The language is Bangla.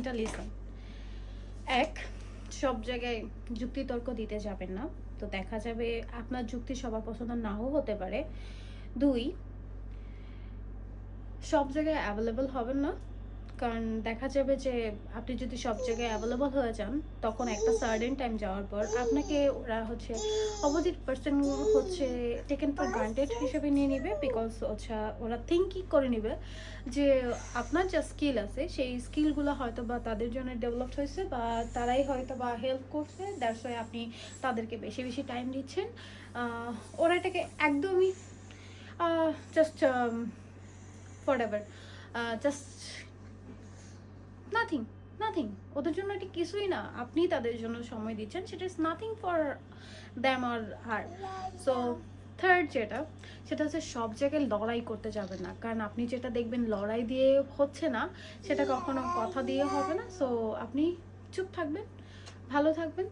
পয়েন্টটা লিসন। এক, সব জায়গায় যুক্তিতর্ক দিতে যাবেন না, তো দেখা যাবে আপনার যুক্তি সবার পছন্দ নাও হতে পারে। দুই, সব জায়গায় অ্যাভেলেবল হবেন না, কারণ দেখা যাবে যে আপনি যদি সব জায়গায় অ্যাভেলেবল হয়ে যান, তখন একটা সার্টেন টাইম যাওয়ার পর আপনাকে ওরা হচ্ছে অপোজিট পার্সন হচ্ছে টেকেন ফর গ্রান্টেড হিসেবে নিয়ে নিবে, বিকজ হচ্ছে ওরা থিঙ্কিং করে নিবে যে আপনার যা স্কিল আছে সেই স্কিলগুলো হয়তো বা তাদের জন্য ডেভেলপ হয়েছে বা তারাই হয়তো বা হেল্প করছে, দ্যাটস ওয়াই আপনি তাদেরকে বেশি বেশি টাইম দিচ্ছেন। ওরা এটাকে একদমই just whatever, just nothing, nothing, ওদের জন্য এটি কিছুই না। আপনি তাদের জন্য সময় দিচ্ছেন, সেটা ইজ নাথিং ফর দ্যাম আর হার। সো থার্ড যেটা, সেটা হচ্ছে সব জায়গায় লড়াই করতে যাবেন না, কারণ আপনি যেটা দেখবেন লড়াই দিয়ে হচ্ছে না, সেটা কখনো কথা দিয়ে হবে না। সো আপনি চুপ থাকবেন, ভালো থাকবেন,